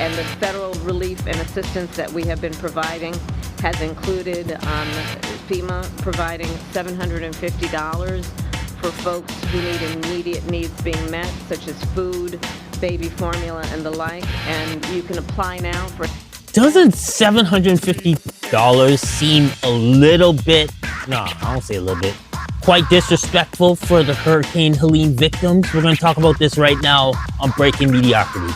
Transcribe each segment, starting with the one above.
And the federal relief and assistance that we have been providing has included FEMA providing $750 for folks who need immediate needs being met, such as food, baby formula, and the like. And you can apply now for... Doesn't $750 seem a little bit, no, I don't say a little bit, quite disrespectful for the Hurricane Helene victims? We're going to talk about this right now on Breaking Mediocrity.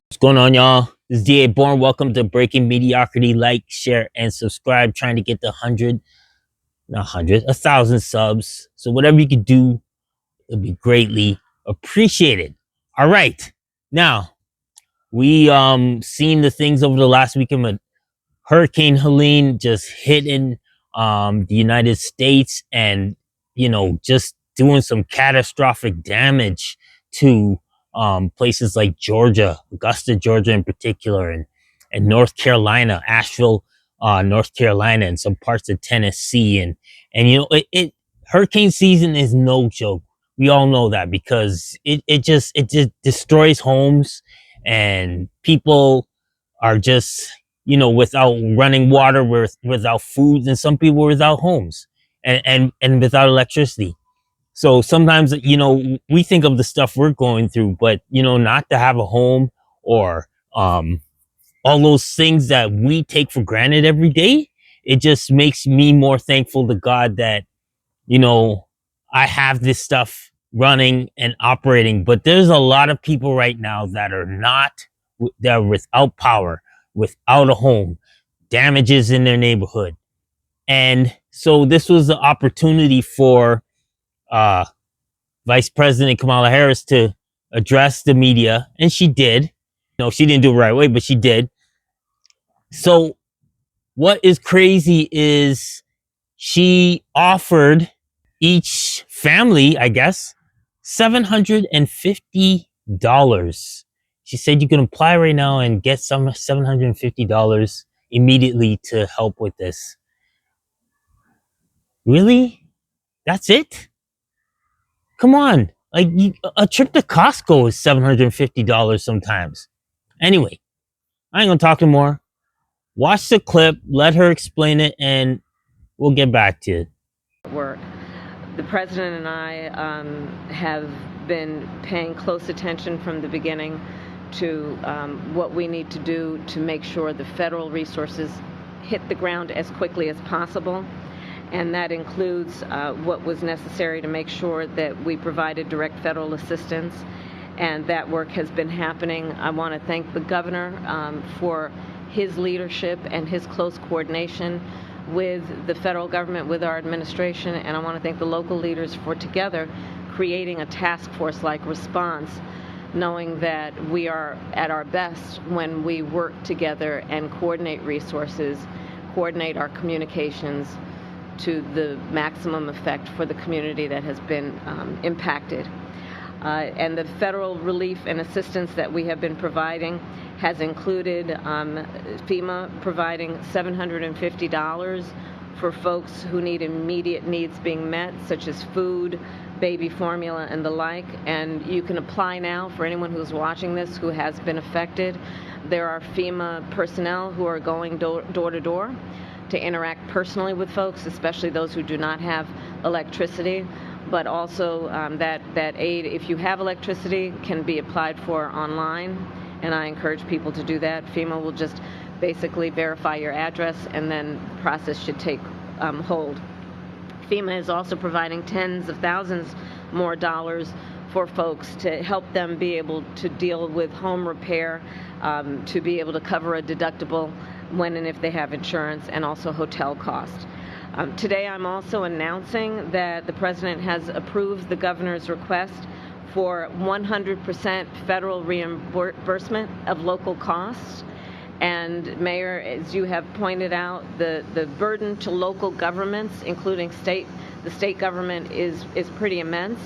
What's going on, y'all? This is D.A. Bourne. Welcome to Breaking Mediocrity. Like, share, and subscribe. Trying to get to 1,000 subs. So whatever you could do, it'll be greatly appreciated. All right. Now, we seen the things over the last weekend with Hurricane Helene just hitting the United States and, just doing some catastrophic damage to places like Georgia, Augusta, Georgia in particular, and North Carolina, Asheville, North Carolina, and some parts of Tennessee. And hurricane season is no joke. We all know that because it just destroys homes, and people are just, without running water, without food, and some people without homes and without electricity. So sometimes, we think of the stuff we're going through, but, not to have a home or all those things that we take for granted every day, it just makes me more thankful to God that, I have this stuff running and operating. But there's a lot of people right now that are without power, without a home, damages in their neighborhood. And so this was the opportunity for Vice President Kamala Harris to address the media, and she did. No, she didn't do it right away, but she did. So what is crazy is she offered each family, I guess, $750. She said you can apply right now and get some $750 immediately to help with this. Really? That's it? Come on. Like, a trip to Costco is $750 sometimes. Anyway, I ain't gonna talk no more. Watch the clip, let her explain it, and we'll get back to it. Work. The president and I have been paying close attention from the beginning to what we need to do to make sure the federal resources hit the ground as quickly as possible. And that includes what was necessary to make sure that we provided direct federal assistance. And that work has been happening. I want to thank the governor for his leadership and his close coordination with the federal government, with our administration. And I want to thank the local leaders for together creating a task force-like response, knowing that we are at our best when we work together and coordinate resources, coordinate our communications to the maximum effect for the community that has been impacted. And the federal relief and assistance that we have been providing has included FEMA providing $750 for folks who need immediate needs being met, such as food, baby formula, and the like. And you can apply now for anyone who's watching this who has been affected. There are FEMA personnel who are going door to door to interact personally with folks, especially those who do not have electricity. But also that aid, if you have electricity, can be applied for online, and I encourage people to do that. FEMA will just basically verify your address, and then the process should take hold. FEMA is also providing tens of thousands more dollars for folks to help them be able to deal with home repair, to be able to cover a deductible when and if they have insurance, and also hotel costs. Today I'm also announcing that the president has approved the governor's request for 100% federal reimbursement of local costs. And Mayor, as you have pointed out, the burden to local governments, including the state government, is pretty immense.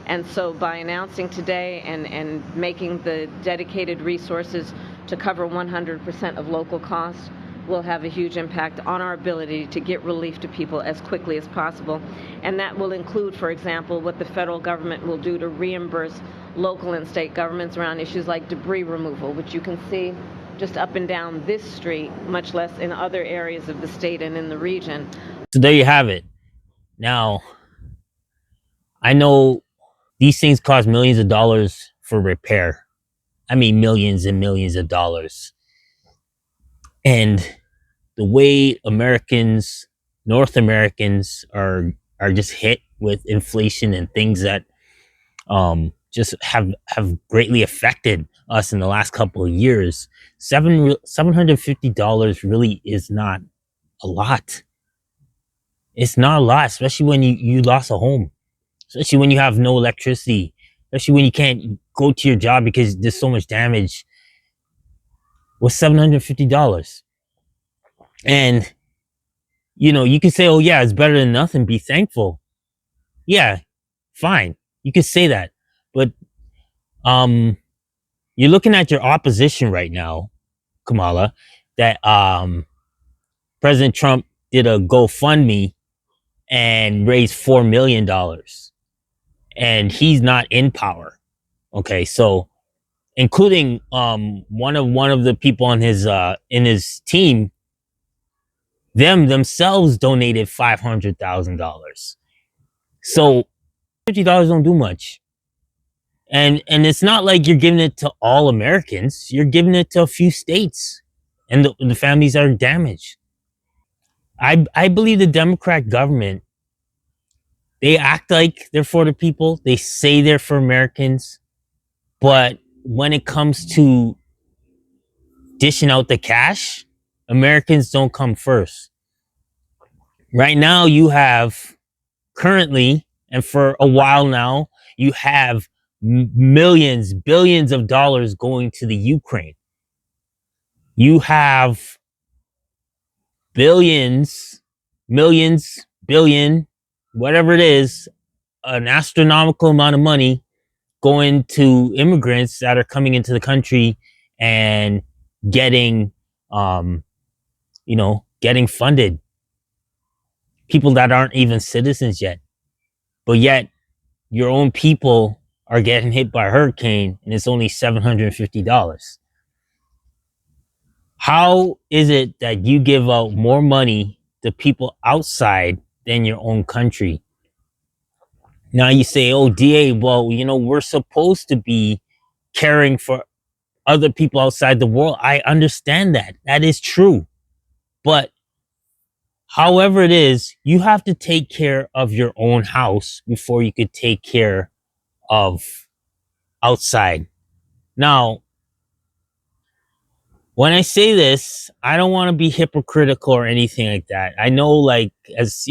And so by announcing today and making the dedicated resources to cover 100% of local costs, will have a huge impact on our ability to get relief to people as quickly as possible. And that will include, for example, what the federal government will do to reimburse local and state governments around issues like debris removal, which you can see just up and down this street, much less in other areas of the state and in the region. So there you have it. Now, I know these things cost millions of dollars for repair. I mean, millions and millions of dollars. And the way Americans, North Americans, are just hit with inflation and things that just have greatly affected us in the last couple of years. $750 really is not a lot. It's not a lot, especially when you lost a home, especially when you have no electricity, especially when you can't go to your job because there's so much damage. Was $750. And you can say, oh yeah, it's better than nothing, be thankful. Yeah, fine. You could say that. But you're looking at your opposition right now, Kamala, that President Trump did a GoFundMe and raised $4 million. And he's not in power. Okay, so including one of the people on his in his team, themselves donated $500,000. So $50 don't do much. And it's not like you're giving it to all Americans. You're giving it to a few states, and the families are damaged. I believe the Democrat government, they act like they're for the people. They say they're for Americans, but when it comes to dishing out the cash, Americans don't come first. Right now, you have currently, and for a while now, you have millions, billions of dollars going to the Ukraine. You have billions, millions, billion, whatever it is, an astronomical amount of money going to immigrants that are coming into the country and getting, getting funded. People that aren't even citizens yet, but yet your own people are getting hit by a hurricane and it's only $750. How is it that you give out more money to people outside than your own country? Now you say, oh, DA, well, we're supposed to be caring for other people outside the world. I understand that. That is true. But however it is, you have to take care of your own house before you could take care of outside. Now, when I say this, I don't want to be hypocritical or anything like that. I know, like, as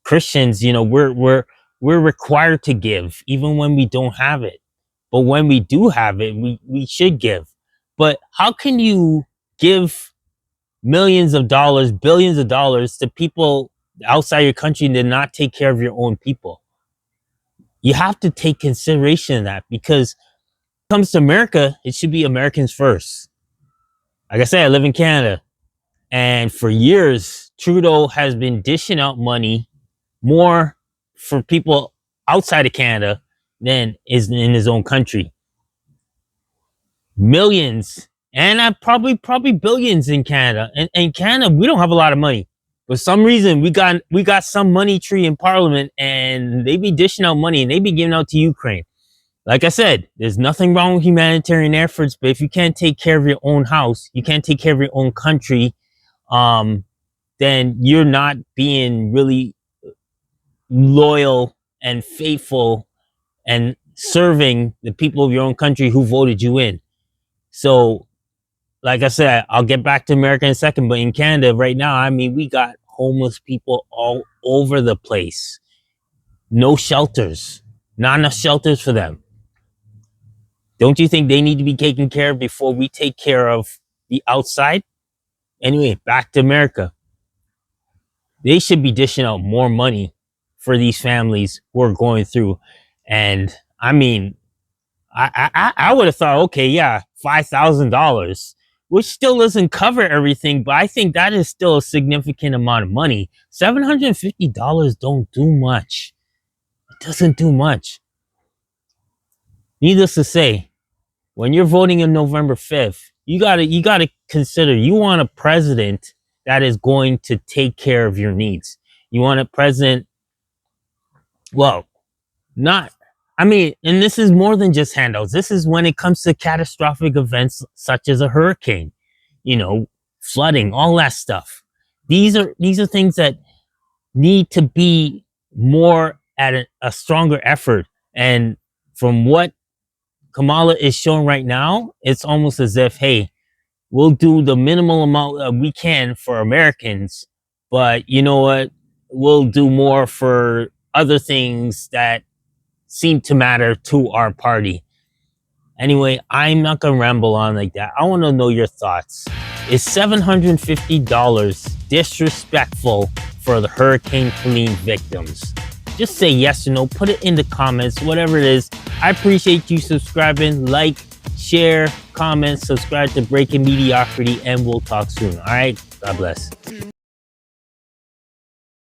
Christians, we're required to give even when we don't have it. But when we do have it, we should give. But how can you give millions of dollars, billions of dollars to people outside your country and then not take care of your own people? You have to take consideration of that, because when it comes to America, it should be Americans first. Like I said, I live in Canada, and for years, Trudeau has been dishing out money more for people outside of Canada than is in his own country. Millions, and probably billions in Canada. And in Canada, we don't have a lot of money. For some reason, we got some money tree in Parliament, and they be dishing out money, and they be giving out to Ukraine. Like I said, there's nothing wrong with humanitarian efforts, but if you can't take care of your own house, you can't take care of your own country, then you're not being really loyal and faithful and serving the people of your own country who voted you in. So, like I said, I'll get back to America in a second, but in Canada right now, I mean, we got homeless people all over the place. No shelters, not enough shelters for them. Don't you think they need to be taken care of before we take care of the outside? Anyway, back to America. They should be dishing out more money for these families who are going through. And I mean, I would have thought, okay, yeah, $5,000. which still doesn't cover everything, but I think that is still a significant amount of money. $750 don't do much. It doesn't do much. Needless to say, when you're voting on November 5th, you gotta consider you want a president that is going to take care of your needs. You want a president, well, not, I mean, and this is more than just handouts. This is when it comes to catastrophic events such as a hurricane, flooding, all that stuff. These are things that need to be more at a stronger effort. And from what Kamala is showing right now, it's almost as if, hey, we'll do the minimal amount we can for Americans, but you know what? We'll do more for other things that seem to matter to our party. Anyway, I'm not gonna ramble on like that. I want to know your thoughts. Is $750 disrespectful for the Hurricane Helene victims? Just say yes or no. Put it in the comments, whatever it is. I appreciate you subscribing, like, share, comment, subscribe to Breaking Mediocrity, and we'll talk soon. All right, God bless.